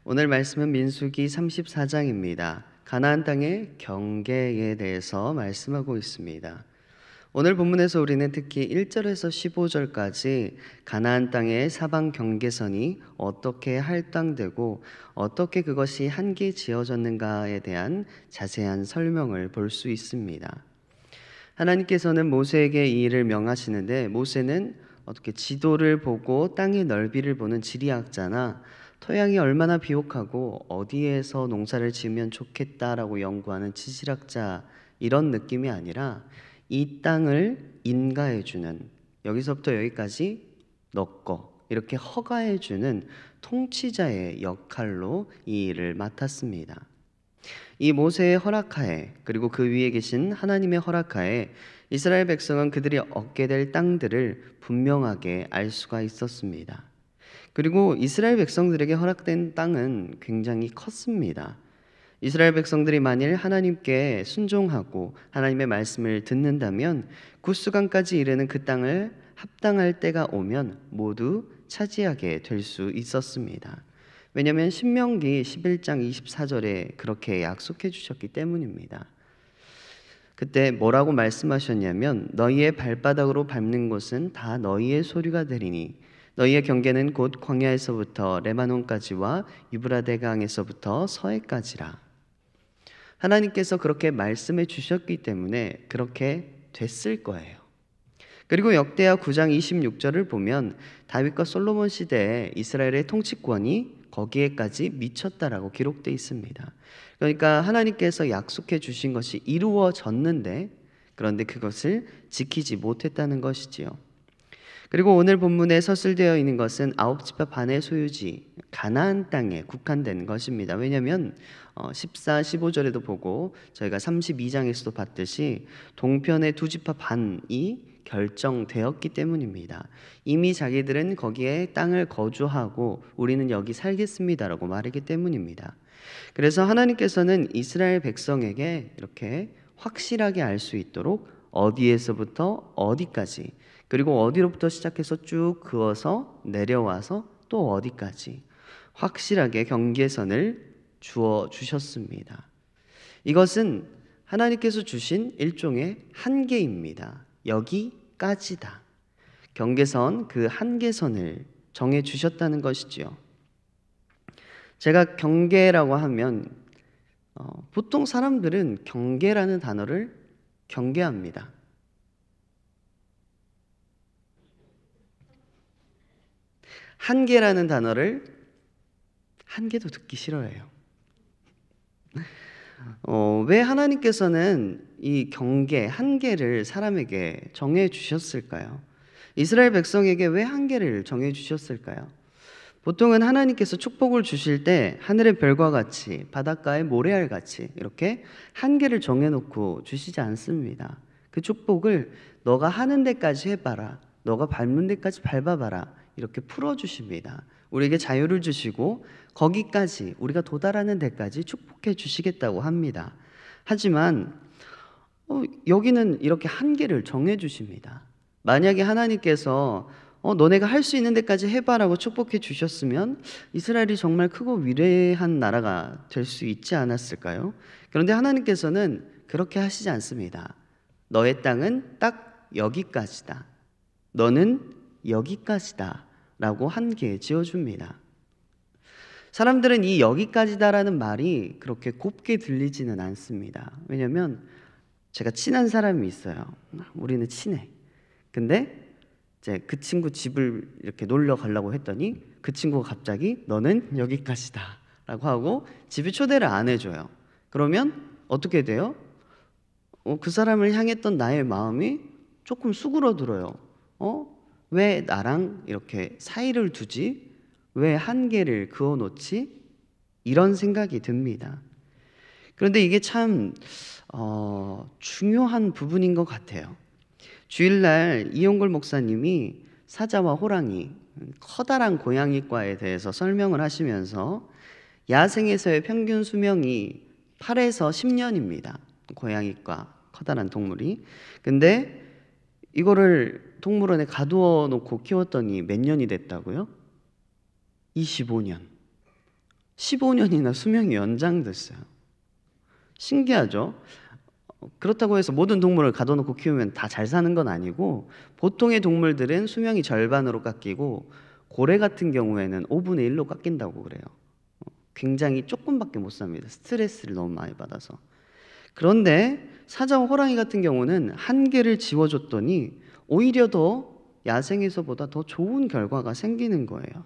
오늘 말씀은 민수기 34장입니다. 가나안 땅의 경계에 대해서 말씀하고 있습니다. 오늘 본문에서 우리는 특히 1절에서 15절까지 가나안 땅의 사방 경계선이 어떻게 할당되고 어떻게 그것이 한계 지어졌는가에 대한 자세한 설명을 볼 수 있습니다. 하나님께서는 모세에게 이 일을 명하시는데, 모세는 어떻게 지도를 보고 땅의 넓이를 보는 지리학자나 토양이 얼마나 비옥하고 어디에서 농사를 지으면 좋겠다라고 연구하는 지질학자, 이런 느낌이 아니라 이 땅을 인가해주는, 여기서부터 여기까지 너 거, 이렇게 허가해주는 통치자의 역할로 이 일을 맡았습니다. 이 모세의 허락하에, 그리고 그 위에 계신 하나님의 허락하에 이스라엘 백성은 그들이 얻게 될 땅들을 분명하게 알 수가 있었습니다. 그리고 이스라엘 백성들에게 허락된 땅은 굉장히 컸습니다. 이스라엘 백성들이 만일 하나님께 순종하고 하나님의 말씀을 듣는다면 구스강까지 이르는 그 땅을 합당할 때가 오면 모두 차지하게 될 수 있었습니다. 왜냐하면 신명기 11장 24절에 그렇게 약속해 주셨기 때문입니다. 그때 뭐라고 말씀하셨냐면, 너희의 발바닥으로 밟는 곳은 다 너희의 소유가 되리니 너희의 경계는 곧 광야에서부터 레바논까지와 유브라데 강에서부터 서해까지라. 하나님께서 그렇게 말씀해 주셨기 때문에 그렇게 됐을 거예요. 그리고 역대하 9장 26절을 보면 다윗과 솔로몬 시대에 이스라엘의 통치권이 거기에까지 미쳤다라고 기록되어 있습니다. 그러니까 하나님께서 약속해 주신 것이 이루어졌는데, 그런데 그것을 지키지 못했다는 것이지요. 그리고 오늘 본문에 서술되어 있는 것은 9지파 반의 소유지 가나안 땅에 국한된 것입니다. 왜냐하면 14, 15절에도 보고 저희가 32장에서도 봤듯이 동편의 2지파 반이 결정되었기 때문입니다. 이미 자기들은 거기에 땅을 거주하고 우리는 여기 살겠습니다라고 말했기 때문입니다. 그래서 하나님께서는 이스라엘 백성에게 이렇게 확실하게 알 수 있도록 어디에서부터 어디까지, 그리고 어디로부터 시작해서 쭉 그어서 내려와서 또 어디까지 확실하게 경계선을 주어 주셨습니다. 이것은 하나님께서 주신 일종의 한계입니다. 여기까지다. 경계선, 그 한계선을 정해 주셨다는 것이지요. 제가 경계라고 하면 보통 사람들은 경계라는 단어를 경계합니다. 한계라는 단어를 한 개도 듣기 싫어해요. 왜 하나님께서는 이 경계, 한계를 사람에게 정해 주셨을까요? 이스라엘 백성에게 왜 한계를 정해 주셨을까요? 보통은 하나님께서 축복을 주실 때 하늘의 별과 같이, 바닷가의 모래알 같이 이렇게 한계를 정해놓고 주시지 않습니다. 그 축복을 너가 하는 데까지 해봐라, 너가 밟는 데까지 밟아봐라, 이렇게 풀어주십니다. 우리에게 자유를 주시고 거기까지, 우리가 도달하는 데까지 축복해 주시겠다고 합니다. 하지만 여기는 이렇게 한계를 정해 주십니다. 만약에 하나님께서 너네가 할 수 있는 데까지 해봐라고 축복해 주셨으면 이스라엘이 정말 크고 위대한 나라가 될 수 있지 않았을까요? 그런데 하나님께서는 그렇게 하시지 않습니다. 너의 땅은 딱 여기까지다, 너는 여기까지다 라고 한계 지어줍니다. 사람들은 이 여기까지다라는 말이 그렇게 곱게 들리지는 않습니다. 왜냐하면 제가 친한 사람이 있어요. 우리는 친해. 근데 이제 그 친구 집을 이렇게 놀러 가려고 했더니 그 친구가 갑자기 너는 여기까지다 라고 하고 집에 초대를 안 해줘요. 그러면 어떻게 돼요? 그 사람을 향했던 나의 마음이 조금 수그러들어요. 왜 나랑 이렇게 사이를 두지? 왜 한계를 그어놓지? 이런 생각이 듭니다. 그런데 이게 참 중요한 부분인 것 같아요. 주일날 이용걸 목사님이 사자와 호랑이, 커다란 고양이과에 대해서 설명을 하시면서 야생에서의 평균 수명이 8에서 10년입니다. 고양이과, 커다란 동물이. 근데 이거를 동물원에 가두어 놓고 키웠더니 몇 년이 됐다고요? 25년. 15년이나 수명이 연장됐어요. 신기하죠? 그렇다고 해서 모든 동물을 가둬놓고 키우면 다 잘 사는 건 아니고, 보통의 동물들은 수명이 절반으로 깎이고 고래 같은 경우에는 5분의 1로 깎인다고 그래요. 굉장히 조금밖에 못 삽니다. 스트레스를 너무 많이 받아서. 그런데 사자와 호랑이 같은 경우는 한계를 지워줬더니 오히려 더 야생에서보다 더 좋은 결과가 생기는 거예요.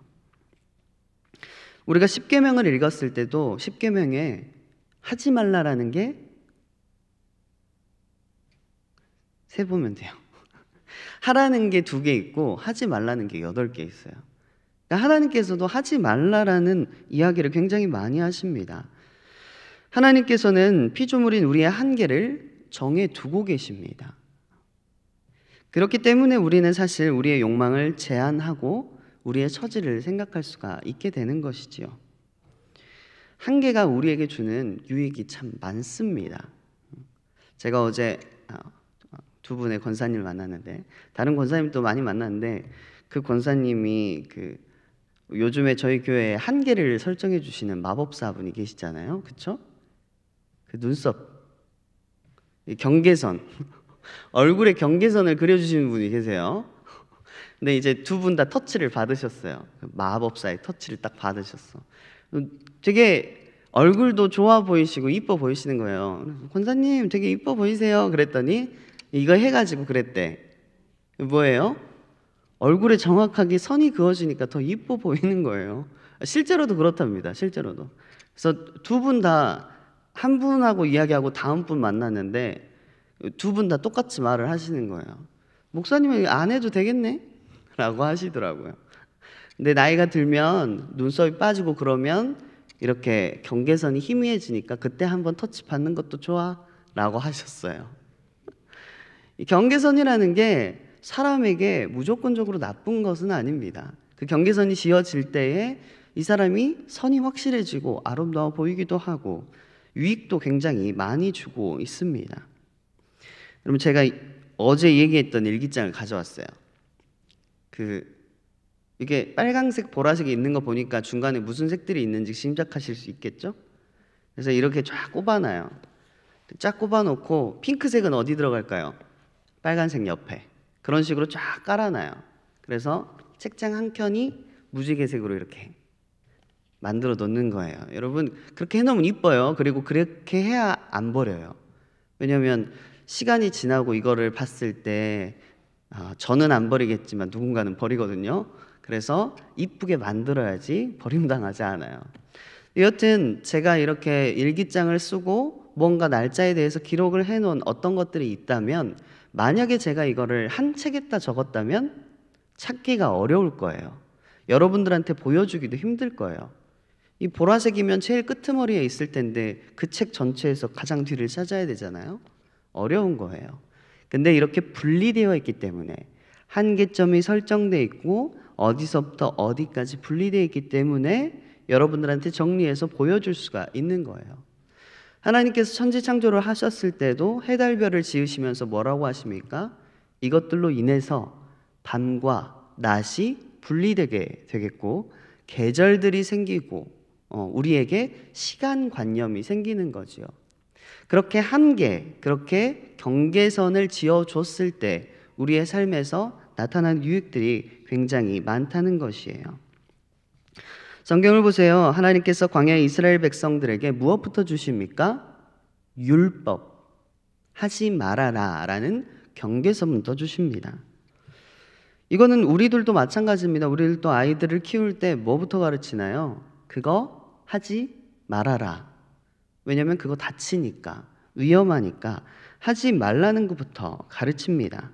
우리가 십계명을 읽었을 때도 십계명에 하지 말라라는 게 세보면 돼요. 하라는 게 2개 있고 하지 말라는 게 8개 있어요. 그러니까 하나님께서도 하지 말라라는 이야기를 굉장히 많이 하십니다. 하나님께서는 피조물인 우리의 한계를 정해 두고 계십니다. 그렇기 때문에 우리는 사실 우리의 욕망을 제한하고 우리의 처지를 생각할 수가 있게 되는 것이지요. 한계가 우리에게 주는 유익이 참 많습니다. 제가 어제 2분의 권사님을 만났는데, 다른 권사님도 많이 만났는데, 그 권사님이 요즘에 저희 교회에 한계를 설정해 주시는 마법사분이 계시잖아요. 그쵸? 그 눈썹, 경계선, 얼굴에 경계선을 그려주시는 분이 계세요. 근데 이제 2분 다 터치를 받으셨어요. 마법사의 터치를 딱 받으셨어. 되게 얼굴도 좋아 보이시고 이뻐 보이시는 거예요. 권사님 되게 이뻐 보이세요. 그랬더니 이거 해가지고 그랬대. 뭐예요? 얼굴에 정확하게 선이 그어지니까 더 이뻐 보이는 거예요. 실제로도 그렇답니다. 실제로도. 그래서 2분 다 한 분하고 이야기하고 다음 분 만났는데 2분 다 똑같이 말을 하시는 거예요. 목사님은 안 해도 되겠네? 라고 하시더라고요. 근데 나이가 들면 눈썹이 빠지고 그러면 이렇게 경계선이 희미해지니까 그때 한번 터치 받는 것도 좋아 라고 하셨어요. 이 경계선이라는 게 사람에게 무조건적으로 나쁜 것은 아닙니다. 그 경계선이 지어질 때에 이 사람이 선이 확실해지고 아름다워 보이기도 하고 유익도 굉장히 많이 주고 있습니다. 여러분, 제가 어제 얘기했던 일기장을 가져왔어요. 이게 빨강색, 보라색이 있는 거 보니까 중간에 무슨 색들이 있는지 짐작하실 수 있겠죠? 그래서 이렇게 쫙 꼽아놔요. 쫙 꼽아놓고 핑크색은 어디 들어갈까요? 빨간색 옆에. 그런 식으로 쫙 깔아놔요. 그래서 책장 한 켠이 무지개색으로 이렇게 만들어 놓는 거예요. 여러분, 그렇게 해놓으면 이뻐요. 그리고 그렇게 해야 안 버려요. 왜냐하면 시간이 지나고 이거를 봤을 때 저는 안 버리겠지만 누군가는 버리거든요. 그래서 이쁘게 만들어야지 버림당하지 않아요. 여튼 제가 이렇게 일기장을 쓰고 뭔가 날짜에 대해서 기록을 해놓은 어떤 것들이 있다면, 만약에 제가 이거를 한 책에다 적었다면 찾기가 어려울 거예요. 여러분들한테 보여주기도 힘들 거예요. 이 보라색이면 제일 끄트머리에 있을 텐데 그 책 전체에서 가장 뒤를 찾아야 되잖아요. 어려운 거예요. 근데 이렇게 분리되어 있기 때문에, 한계점이 설정되어 있고 어디서부터 어디까지 분리되어 있기 때문에 여러분들한테 정리해서 보여줄 수가 있는 거예요. 하나님께서 천지 창조를 하셨을 때도 해달 별을 지으시면서 뭐라고 하십니까? 이것들로 인해서 밤과 낮이 분리되게 되겠고 계절들이 생기고 우리에게 시간관념이 생기는 거지요. 그렇게 한계, 그렇게 경계선을 지어줬을 때 우리의 삶에서 나타난 유익들이 굉장히 많다는 것이에요. 성경을 보세요. 하나님께서 광야의 이스라엘 백성들에게 무엇부터 주십니까? 율법, 하지 말아라 라는 경계선부터 주십니다. 이거는 우리들도 마찬가지입니다. 우리들도 아이들을 키울 때 뭐부터 가르치나요? 그거 하지 말아라. 왜냐하면 그거 다치니까, 위험하니까 하지 말라는 것부터 가르칩니다.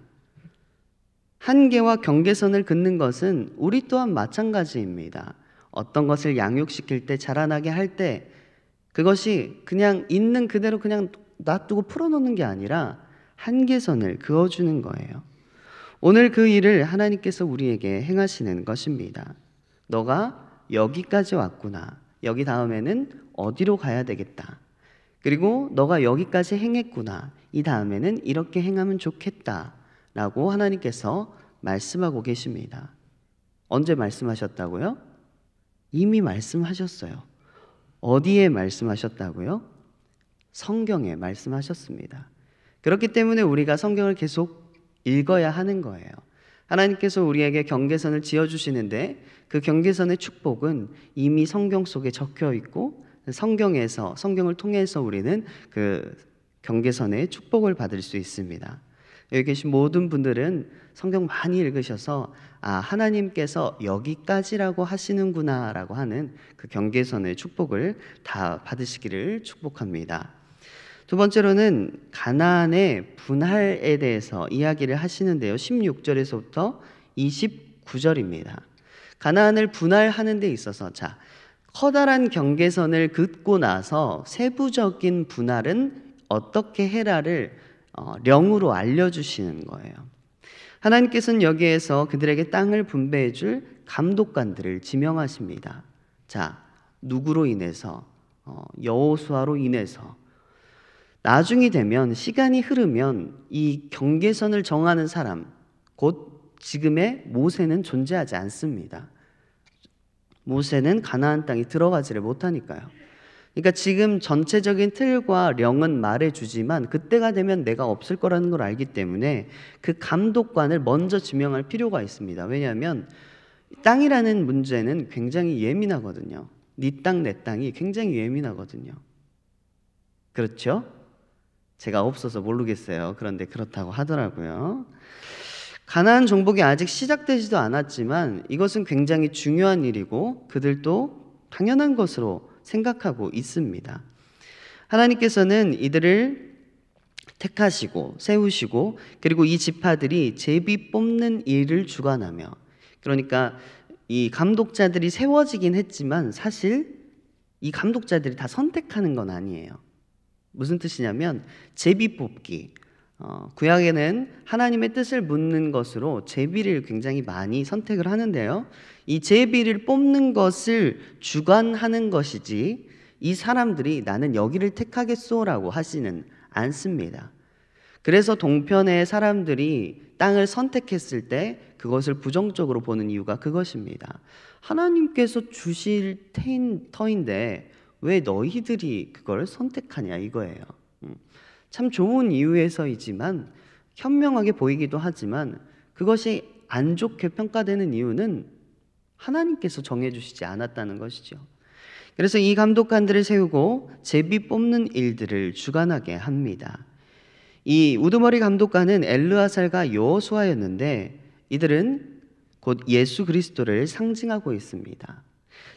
한계와 경계선을 긋는 것은 우리 또한 마찬가지입니다. 어떤 것을 양육시킬 때, 자라나게 할 때 그것이 그냥 있는 그대로 그냥 놔두고 풀어놓는 게 아니라 한계선을 그어주는 거예요. 오늘 그 일을 하나님께서 우리에게 행하시는 것입니다. 너가 여기까지 왔구나. 여기 다음에는 어디로 가야 되겠다. 그리고 너가 여기까지 행했구나. 이 다음에는 이렇게 행하면 좋겠다. 라고 하나님께서 말씀하고 계십니다. 언제 말씀하셨다고요? 이미 말씀하셨어요. 어디에 말씀하셨다고요? 성경에 말씀하셨습니다. 그렇기 때문에 우리가 성경을 계속 읽어야 하는 거예요. 하나님께서 우리에게 경계선을 지어주시는데 그 경계선의 축복은 이미 성경 속에 적혀 있고 성경을 통해서 우리는 그 경계선의 축복을 받을 수 있습니다. 여기 계신 모든 분들은 성경 많이 읽으셔서 하나님께서 여기까지라고 하시는구나 라고 하는 그 경계선의 축복을 다 받으시기를 축복합니다. 두 번째로는 가나안의 분할에 대해서 이야기를 하시는데요. 16절에서부터 29절입니다. 가나안을 분할하는 데 있어서 커다란 경계선을 긋고 나서 세부적인 분할은 어떻게 해라를 령으로 알려주시는 거예요. 하나님께서는 여기에서 그들에게 땅을 분배해 줄 감독관들을 지명하십니다. 누구로 인해서? 여호수아로 인해서. 나중이 되면, 시간이 흐르면 이 경계선을 정하는 사람, 곧 지금의 모세는 존재하지 않습니다. 모세는 가나안 땅에 들어가지를 못하니까요. 그러니까 지금 전체적인 틀과 령은 말해주지만 그때가 되면 내가 없을 거라는 걸 알기 때문에 그 감독관을 먼저 지명할 필요가 있습니다. 왜냐하면 땅이라는 문제는 굉장히 예민하거든요. 네 땅, 내 땅이 굉장히 예민하거든요. 그렇죠? 제가 없어서 모르겠어요. 그런데 그렇다고 하더라고요. 가나안 정복이 아직 시작되지도 않았지만 이것은 굉장히 중요한 일이고 그들도 당연한 것으로 생각하고 있습니다. 하나님께서는 이들을 택하시고 세우시고 그리고 이 지파들이 제비 뽑는 일을 주관하며, 그러니까 이 감독자들이 세워지긴 했지만 사실 이 감독자들이 다 선택하는 건 아니에요. 무슨 뜻이냐면 제비 뽑기, 구약에는 하나님의 뜻을 묻는 것으로 제비를 굉장히 많이 선택을 하는데요. 이 제비를 뽑는 것을 주관하는 것이지 이 사람들이 나는 여기를 택하겠소라고 하지는 않습니다. 그래서 동편의 사람들이 땅을 선택했을 때 그것을 부정적으로 보는 이유가 그것입니다. 하나님께서 주실 터인데 왜 너희들이 그걸 선택하냐 이거예요. 참 좋은 이유에서이지만 현명하게 보이기도 하지만 그것이 안 좋게 평가되는 이유는 하나님께서 정해주시지 않았다는 것이죠. 그래서 이 감독관들을 세우고 제비 뽑는 일들을 주관하게 합니다. 이 우두머리 감독관은 엘르아살과 여호수아였는데 이들은 곧 예수 그리스도를 상징하고 있습니다.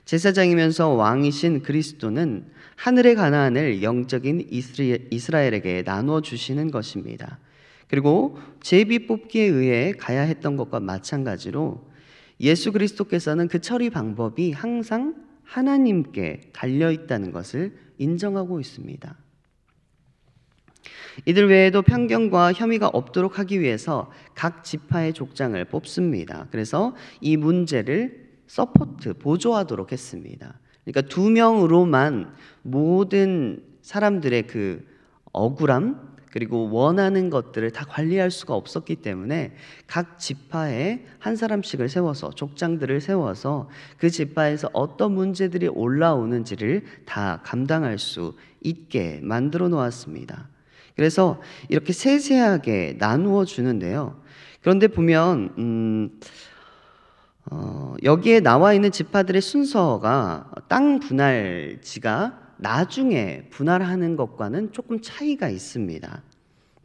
제사장이면서 왕이신 그리스도는 하늘의 가나안을 영적인 이스라엘에게 나누어 주시는 것입니다. 그리고 제비 뽑기에 의해 가야 했던 것과 마찬가지로 예수 그리스도께서는 그 처리 방법이 항상 하나님께 달려 있다는 것을 인정하고 있습니다. 이들 외에도 편견과 혐의가 없도록 하기 위해서 각 지파의 족장을 뽑습니다. 그래서 이 문제를 보조하도록 했습니다. 그러니까 2명으로만 모든 사람들의 그 억울함 그리고 원하는 것들을 다 관리할 수가 없었기 때문에 각 지파에 한 사람씩을 세워서 족장들을 세워서 그 지파에서 어떤 문제들이 올라오는지를 다 감당할 수 있게 만들어 놓았습니다. 그래서 이렇게 세세하게 나누어 주는데요. 그런데 보면 여기에 나와 있는 지파들의 순서가 땅 분할지가 나중에 분할하는 것과는 조금 차이가 있습니다.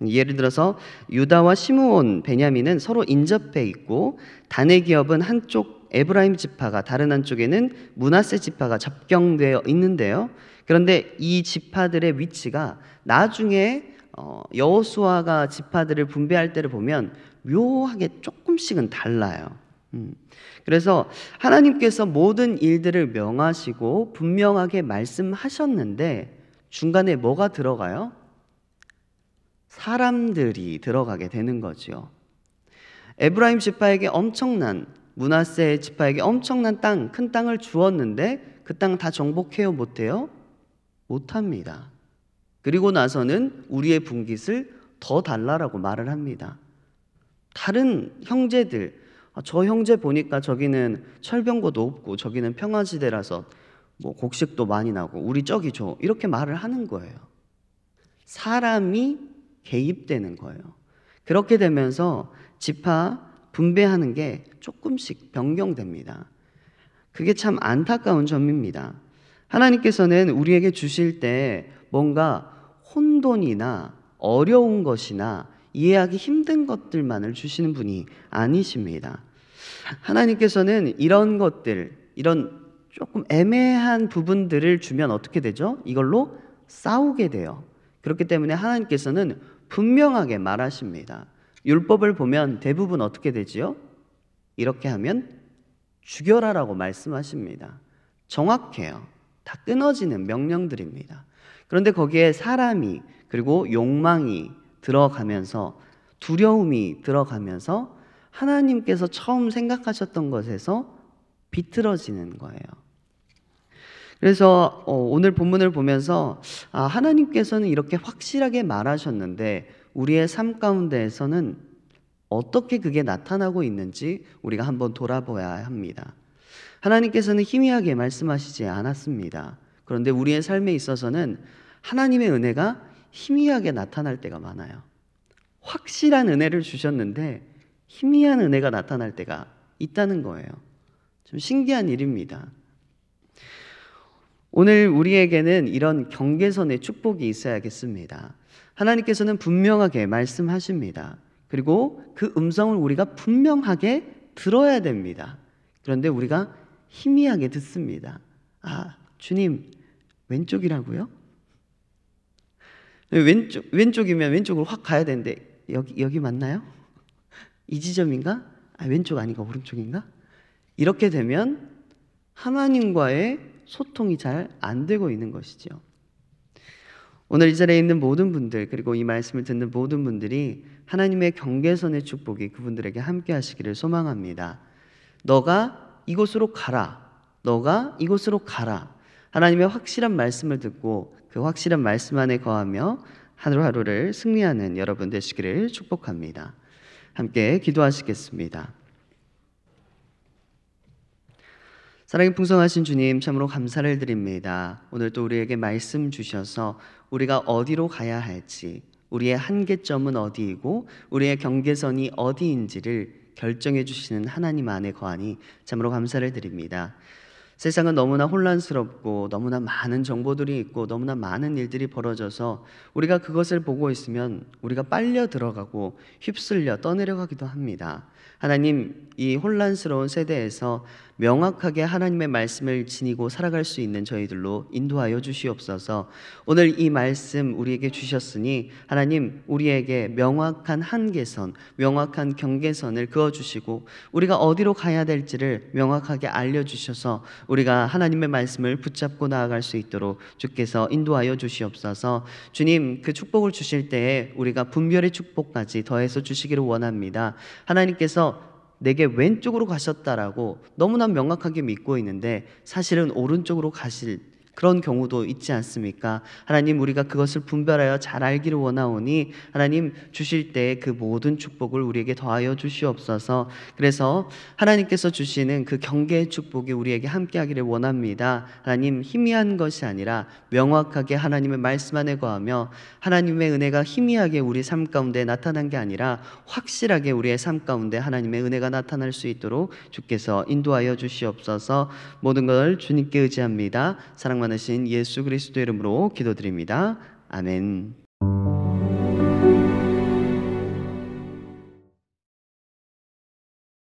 예를 들어서 유다와 시므온, 베냐민은 서로 인접해 있고 단의 기업은 한쪽 에브라임 지파가 다른 한쪽에는 므낫세 지파가 접경되어 있는데요. 그런데 이 지파들의 위치가 나중에 여호수아가 지파들을 분배할 때를 보면 묘하게 조금씩은 달라요. 그래서 하나님께서 모든 일들을 명하시고 분명하게 말씀하셨는데 중간에 뭐가 들어가요? 사람들이 들어가게 되는 거죠. 에브라임 지파에게 므낫세 지파에게 엄청난 큰 땅을 주었는데 그 땅 다 정복해요? 못해요? 못합니다. 그리고 나서는 우리의 분깃을 더 달라라고 말을 합니다. 다른 형제들, 저 형제 보니까 저기는 철병고 높고 저기는 평화지대라서 뭐 곡식도 많이 나고 우리 저기 줘 이렇게 말을 하는 거예요. 사람이 개입되는 거예요. 그렇게 되면서 지파 분배하는 게 조금씩 변경됩니다. 그게 참 안타까운 점입니다. 하나님께서는 우리에게 주실 때 뭔가 혼돈이나 어려운 것이나 이해하기 힘든 것들만을 주시는 분이 아니십니다. 하나님께서는 이런 것들, 이런 조금 애매한 부분들을 주면 어떻게 되죠? 이걸로 싸우게 돼요. 그렇기 때문에 하나님께서는 분명하게 말하십니다. 율법을 보면 대부분 어떻게 되지요? 이렇게 하면 죽여라라고 말씀하십니다. 정확해요. 다 끊어지는 명령들입니다. 그런데 거기에 사람이 그리고 욕망이 들어가면서 두려움이 들어가면서 하나님께서 처음 생각하셨던 것에서 비틀어지는 거예요. 그래서 오늘 본문을 보면서 하나님께서는 이렇게 확실하게 말하셨는데 우리의 삶 가운데에서는 어떻게 그게 나타나고 있는지 우리가 한번 돌아봐야 합니다. 하나님께서는 희미하게 말씀하시지 않았습니다. 그런데 우리의 삶에 있어서는 하나님의 은혜가 희미하게 나타날 때가 많아요. 확실한 은혜를 주셨는데 희미한 은혜가 나타날 때가 있다는 거예요. 좀 신기한 일입니다. 오늘 우리에게는 이런 경계선의 축복이 있어야겠습니다. 하나님께서는 분명하게 말씀하십니다. 그리고 그 음성을 우리가 분명하게 들어야 됩니다. 그런데 우리가 희미하게 듣습니다. 주님, 왼쪽이라고요? 왼쪽이면 왼쪽으로 확 가야 되는데 여기 맞나요? 이 지점인가? 왼쪽 아닌가 오른쪽인가? 이렇게 되면 하나님과의 소통이 잘 안 되고 있는 것이죠. 오늘 이 자리에 있는 모든 분들 그리고 이 말씀을 듣는 모든 분들이 하나님의 경계선의 축복이 그분들에게 함께 하시기를 소망합니다. 너가 이곳으로 가라. 너가 이곳으로 가라. 하나님의 확실한 말씀을 듣고 그 확실한 말씀 안에 거하며 하루하루를 승리하는 여러분 되시기를 축복합니다. 함께 기도하시겠습니다. 사랑이 풍성하신 주님 참으로 감사를 드립니다. 오늘 또 우리에게 말씀 주셔서 우리가 어디로 가야 할지, 우리의 한계점은 어디이고 우리의 경계선이 어디인지를 결정해 주시는 하나님 안에 거하니 참으로 감사를 드립니다. 세상은 너무나 혼란스럽고 너무나 많은 정보들이 있고 너무나 많은 일들이 벌어져서 우리가 그것을 보고 있으면 우리가 빨려 들어가고 휩쓸려 떠내려가기도 합니다. 하나님, 이 혼란스러운 세대에서 명확하게 하나님의 말씀을 지니고 살아갈 수 있는 저희들로 인도하여 주시옵소서. 오늘 이 말씀 우리에게 주셨으니 하나님 우리에게 명확한 한계선, 명확한 경계선을 그어주시고 우리가 어디로 가야 될지를 명확하게 알려주셔서 우리가 하나님의 말씀을 붙잡고 나아갈 수 있도록 주께서 인도하여 주시옵소서. 주님, 그 축복을 주실 때에 우리가 분별의 축복까지 더해서 주시기를 원합니다. 하나님께서 내게 왼쪽으로 가셨다라고 너무나 명확하게 믿고 있는데 사실은 오른쪽으로 가실 그런 경우도 있지 않습니까? 하나님, 우리가 그것을 분별하여 잘 알기를 원하오니 하나님 주실 때 그 모든 축복을 우리에게 더하여 주시옵소서. 그래서 하나님께서 주시는 그 경계의 축복이 우리에게 함께하기를 원합니다. 하나님, 희미한 것이 아니라 명확하게 하나님의 말씀 안에 거하며 하나님의 은혜가 희미하게 우리 삶 가운데 나타난 게 아니라 확실하게 우리의 삶 가운데 하나님의 은혜가 나타날 수 있도록 주께서 인도하여 주시옵소서. 모든 걸 주님께 의지합니다. 사랑 많으신 예수 그리스도 이름으로 기도드립니다. 아멘.